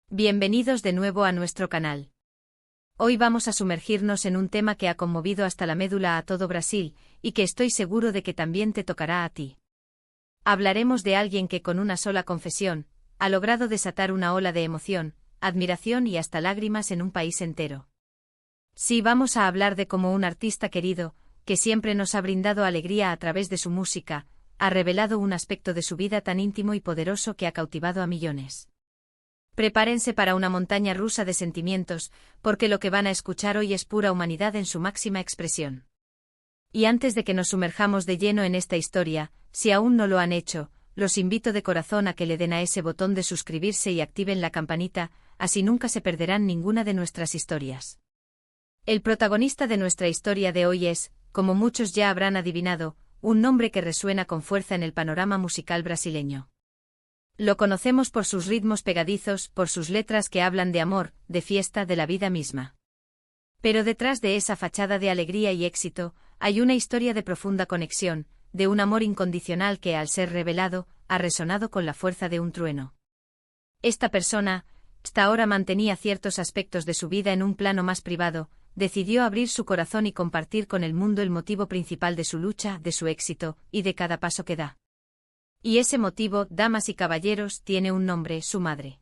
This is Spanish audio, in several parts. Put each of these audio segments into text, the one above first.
Bienvenidos de nuevo a nuestro canal. Hoy vamos a sumergirnos en un tema que ha conmovido hasta la médula a todo Brasil, y que estoy seguro de que también te tocará a ti. Hablaremos de alguien que con una sola confesión, ha logrado desatar una ola de emoción, admiración y hasta lágrimas en un país entero. Sí, vamos a hablar de cómo un artista querido, que siempre nos ha brindado alegría a través de su música, ha revelado un aspecto de su vida tan íntimo y poderoso que ha cautivado a millones. Prepárense para una montaña rusa de sentimientos, porque lo que van a escuchar hoy es pura humanidad en su máxima expresión. Y antes de que nos sumerjamos de lleno en esta historia, si aún no lo han hecho, los invito de corazón a que le den a ese botón de suscribirse y activen la campanita, así nunca se perderán ninguna de nuestras historias. El protagonista de nuestra historia de hoy es, como muchos ya habrán adivinado, un nombre que resuena con fuerza en el panorama musical brasileño. Lo conocemos por sus ritmos pegadizos, por sus letras que hablan de amor, de fiesta, de la vida misma. Pero detrás de esa fachada de alegría y éxito, hay una historia de profunda conexión, de un amor incondicional que, al ser revelado, ha resonado con la fuerza de un trueno. Esta persona, hasta ahora mantenía ciertos aspectos de su vida en un plano más privado, decidió abrir su corazón y compartir con el mundo el motivo principal de su lucha, de su éxito, y de cada paso que da. Y ese motivo, damas y caballeros, tiene un nombre: su madre.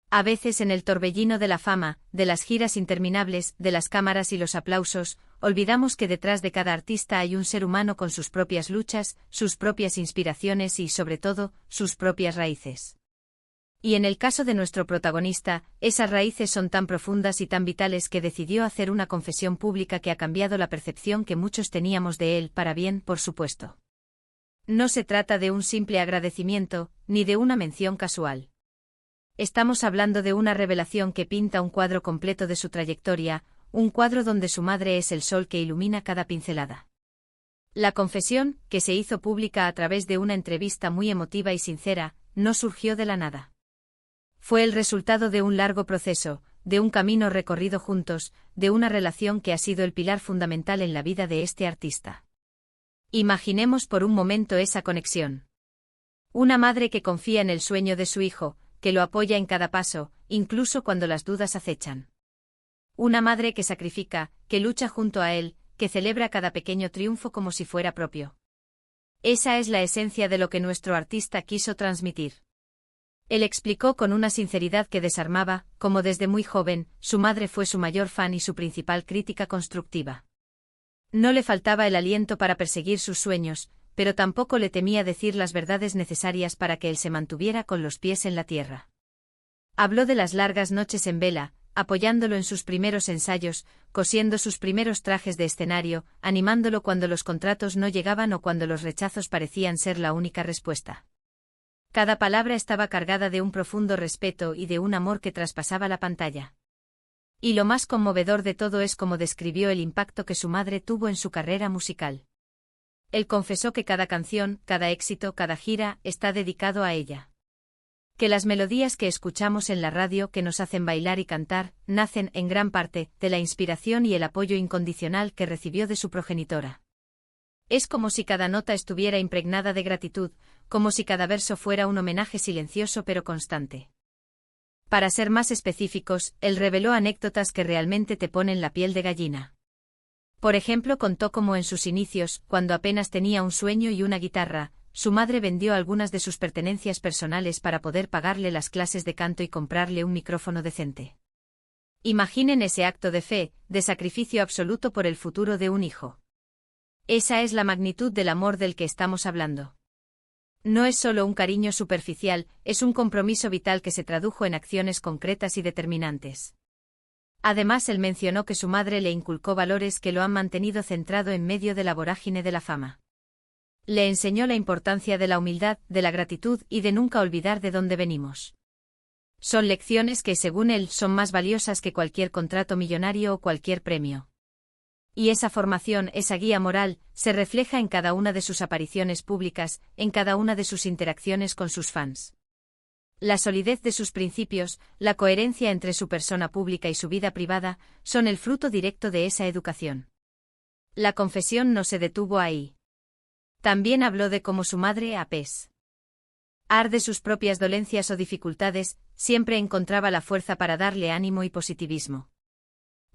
A veces en el torbellino de la fama, de las giras interminables, de las cámaras y los aplausos, olvidamos que detrás de cada artista hay un ser humano con sus propias luchas, sus propias inspiraciones y, sobre todo, sus propias raíces. Y en el caso de nuestro protagonista, esas raíces son tan profundas y tan vitales que decidió hacer una confesión pública que ha cambiado la percepción que muchos teníamos de él, para bien, por supuesto. No se trata de un simple agradecimiento, ni de una mención casual. Estamos hablando de una revelación que pinta un cuadro completo de su trayectoria, un cuadro donde su madre es el sol que ilumina cada pincelada. La confesión, que se hizo pública a través de una entrevista muy emotiva y sincera, no surgió de la nada. Fue el resultado de un largo proceso, de un camino recorrido juntos, de una relación que ha sido el pilar fundamental en la vida de este artista. Imaginemos por un momento esa conexión. Una madre que confía en el sueño de su hijo, que lo apoya en cada paso, incluso cuando las dudas acechan. Una madre que sacrifica, que lucha junto a él, que celebra cada pequeño triunfo como si fuera propio. Esa es la esencia de lo que nuestro artista quiso transmitir. Él explicó con una sinceridad que desarmaba, cómo desde muy joven, su madre fue su mayor fan y su principal crítica constructiva. No le faltaba el aliento para perseguir sus sueños, pero tampoco le temía decir las verdades necesarias para que él se mantuviera con los pies en la tierra. Habló de las largas noches en vela, apoyándolo en sus primeros ensayos, cosiendo sus primeros trajes de escenario, animándolo cuando los contratos no llegaban o cuando los rechazos parecían ser la única respuesta. Cada palabra estaba cargada de un profundo respeto y de un amor que traspasaba la pantalla. Y lo más conmovedor de todo es cómo describió el impacto que su madre tuvo en su carrera musical. Él confesó que cada canción, cada éxito, cada gira, está dedicado a ella. Que las melodías que escuchamos en la radio que nos hacen bailar y cantar, nacen, en gran parte, de la inspiración y el apoyo incondicional que recibió de su progenitora. Es como si cada nota estuviera impregnada de gratitud, como si cada verso fuera un homenaje silencioso pero constante. Para ser más específicos, él reveló anécdotas que realmente te ponen la piel de gallina. Por ejemplo, contó cómo en sus inicios, cuando apenas tenía un sueño y una guitarra, su madre vendió algunas de sus pertenencias personales para poder pagarle las clases de canto y comprarle un micrófono decente. Imaginen ese acto de fe, de sacrificio absoluto por el futuro de un hijo. Esa es la magnitud del amor del que estamos hablando. No es solo un cariño superficial, es un compromiso vital que se tradujo en acciones concretas y determinantes. Además, él mencionó que su madre le inculcó valores que lo han mantenido centrado en medio de la vorágine de la fama. Le enseñó la importancia de la humildad, de la gratitud y de nunca olvidar de dónde venimos. Son lecciones que, según él, son más valiosas que cualquier contrato millonario o cualquier premio. Y esa formación, esa guía moral, se refleja en cada una de sus apariciones públicas, en cada una de sus interacciones con sus fans. La solidez de sus principios, la coherencia entre su persona pública y su vida privada, son el fruto directo de esa educación. La confesión no se detuvo ahí. También habló de cómo su madre, a pesar de sus propias dolencias o dificultades, siempre encontraba la fuerza para darle ánimo y positivismo.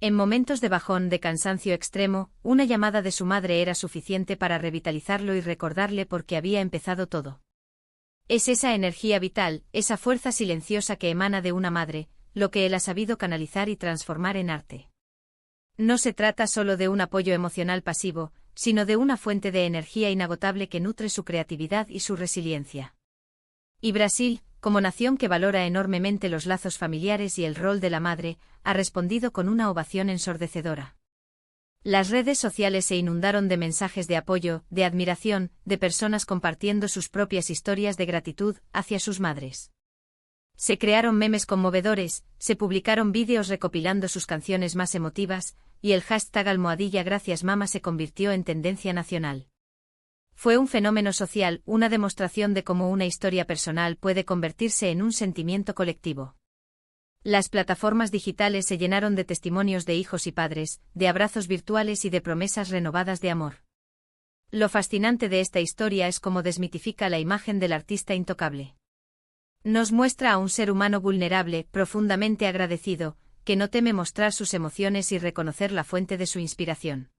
En momentos de bajón, de cansancio extremo, una llamada de su madre era suficiente para revitalizarlo y recordarle por qué había empezado todo. Es esa energía vital, esa fuerza silenciosa que emana de una madre, lo que él ha sabido canalizar y transformar en arte. No se trata solo de un apoyo emocional pasivo, sino de una fuente de energía inagotable que nutre su creatividad y su resiliencia. Y Brasil, como nación que valora enormemente los lazos familiares y el rol de la madre, ha respondido con una ovación ensordecedora. Las redes sociales se inundaron de mensajes de apoyo, de admiración, de personas compartiendo sus propias historias de gratitud hacia sus madres. Se crearon memes conmovedores, se publicaron vídeos recopilando sus canciones más emotivas, y el hashtag #GraciasMama se convirtió en tendencia nacional. Fue un fenómeno social, una demostración de cómo una historia personal puede convertirse en un sentimiento colectivo. Las plataformas digitales se llenaron de testimonios de hijos y padres, de abrazos virtuales y de promesas renovadas de amor. Lo fascinante de esta historia es cómo desmitifica la imagen del artista intocable. Nos muestra a un ser humano vulnerable, profundamente agradecido, que no teme mostrar sus emociones y reconocer la fuente de su inspiración.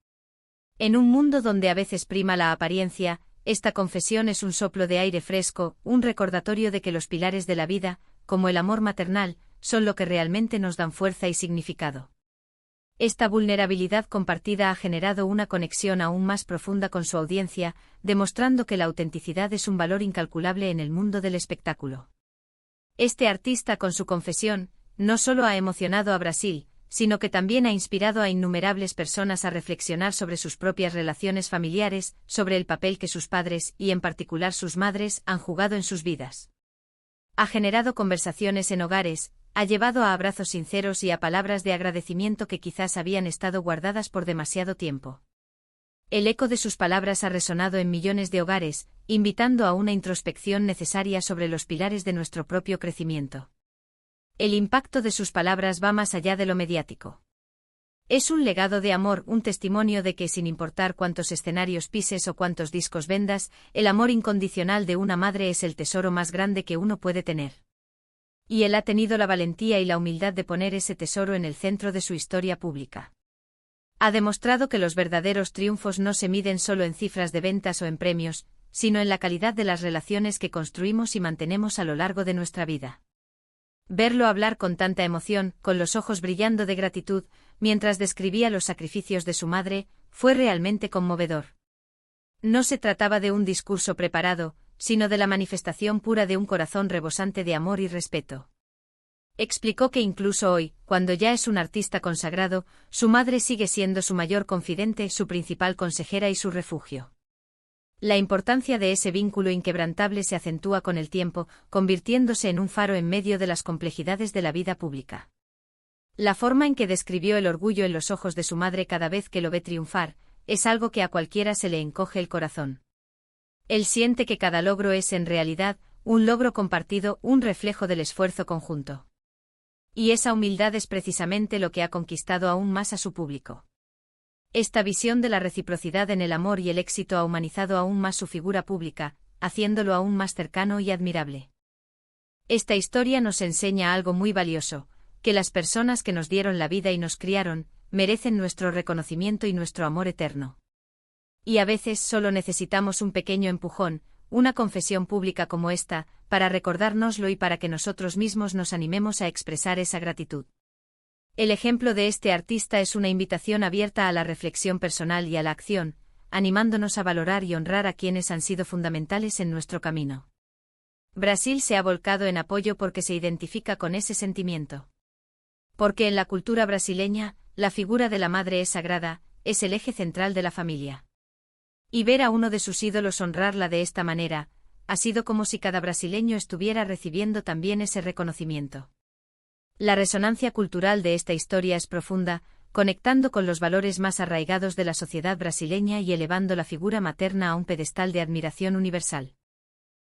En un mundo donde a veces prima la apariencia, esta confesión es un soplo de aire fresco, un recordatorio de que los pilares de la vida, como el amor maternal, son lo que realmente nos dan fuerza y significado. Esta vulnerabilidad compartida ha generado una conexión aún más profunda con su audiencia, demostrando que la autenticidad es un valor incalculable en el mundo del espectáculo. Este artista con su confesión, no solo ha emocionado a Brasil, sino que también ha inspirado a innumerables personas a reflexionar sobre sus propias relaciones familiares, sobre el papel que sus padres, y en particular sus madres, han jugado en sus vidas. Ha generado conversaciones en hogares, ha llevado a abrazos sinceros y a palabras de agradecimiento que quizás habían estado guardadas por demasiado tiempo. El eco de sus palabras ha resonado en millones de hogares, invitando a una introspección necesaria sobre los pilares de nuestro propio crecimiento. El impacto de sus palabras va más allá de lo mediático. Es un legado de amor, un testimonio de que sin importar cuántos escenarios pises o cuántos discos vendas, el amor incondicional de una madre es el tesoro más grande que uno puede tener. Y él ha tenido la valentía y la humildad de poner ese tesoro en el centro de su historia pública. Ha demostrado que los verdaderos triunfos no se miden solo en cifras de ventas o en premios, sino en la calidad de las relaciones que construimos y mantenemos a lo largo de nuestra vida. Verlo hablar con tanta emoción, con los ojos brillando de gratitud, mientras describía los sacrificios de su madre, fue realmente conmovedor. No se trataba de un discurso preparado, sino de la manifestación pura de un corazón rebosante de amor y respeto. Explicó que incluso hoy, cuando ya es un artista consagrado, su madre sigue siendo su mayor confidente, su principal consejera y su refugio. La importancia de ese vínculo inquebrantable se acentúa con el tiempo, convirtiéndose en un faro en medio de las complejidades de la vida pública. La forma en que describió el orgullo en los ojos de su madre cada vez que lo ve triunfar, es algo que a cualquiera se le encoge el corazón. Él siente que cada logro es en realidad un logro compartido, un reflejo del esfuerzo conjunto. Y esa humildad es precisamente lo que ha conquistado aún más a su público. Esta visión de la reciprocidad en el amor y el éxito ha humanizado aún más su figura pública, haciéndolo aún más cercano y admirable. Esta historia nos enseña algo muy valioso, que las personas que nos dieron la vida y nos criaron, merecen nuestro reconocimiento y nuestro amor eterno. Y a veces solo necesitamos un pequeño empujón, una confesión pública como esta, para recordárnoslo y para que nosotros mismos nos animemos a expresar esa gratitud. El ejemplo de este artista es una invitación abierta a la reflexión personal y a la acción, animándonos a valorar y honrar a quienes han sido fundamentales en nuestro camino. Brasil se ha volcado en apoyo porque se identifica con ese sentimiento. Porque en la cultura brasileña, la figura de la madre es sagrada, es el eje central de la familia. Y ver a uno de sus ídolos honrarla de esta manera, ha sido como si cada brasileño estuviera recibiendo también ese reconocimiento. La resonancia cultural de esta historia es profunda, conectando con los valores más arraigados de la sociedad brasileña y elevando la figura materna a un pedestal de admiración universal.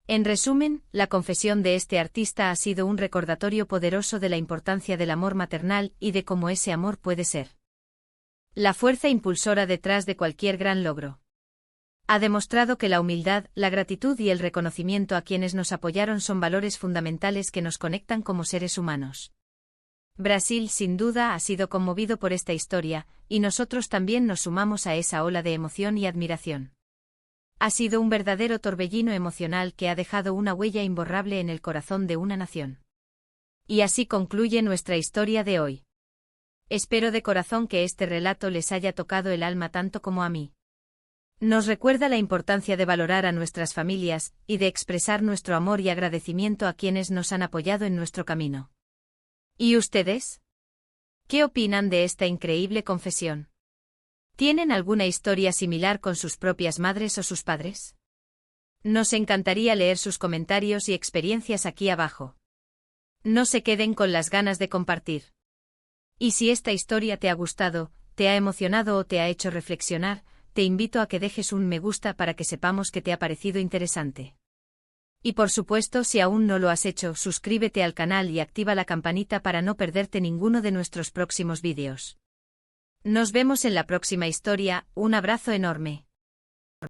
En resumen, la confesión de este artista ha sido un recordatorio poderoso de la importancia del amor maternal y de cómo ese amor puede ser la fuerza impulsora detrás de cualquier gran logro. Ha demostrado que la humildad, la gratitud y el reconocimiento a quienes nos apoyaron son valores fundamentales que nos conectan como seres humanos. Brasil sin duda ha sido conmovido por esta historia, y nosotros también nos sumamos a esa ola de emoción y admiración. Ha sido un verdadero torbellino emocional que ha dejado una huella imborrable en el corazón de una nación. Y así concluye nuestra historia de hoy. Espero de corazón que este relato les haya tocado el alma tanto como a mí. Nos recuerda la importancia de valorar a nuestras familias, y de expresar nuestro amor y agradecimiento a quienes nos han apoyado en nuestro camino. ¿Y ustedes? ¿Qué opinan de esta increíble confesión? ¿Tienen alguna historia similar con sus propias madres o sus padres? Nos encantaría leer sus comentarios y experiencias aquí abajo. No se queden con las ganas de compartir. Y si esta historia te ha gustado, te ha emocionado o te ha hecho reflexionar, te invito a que dejes un me gusta para que sepamos que te ha parecido interesante. Y por supuesto, si aún no lo has hecho, suscríbete al canal y activa la campanita para no perderte ninguno de nuestros próximos vídeos. Nos vemos en la próxima historia, un abrazo enorme.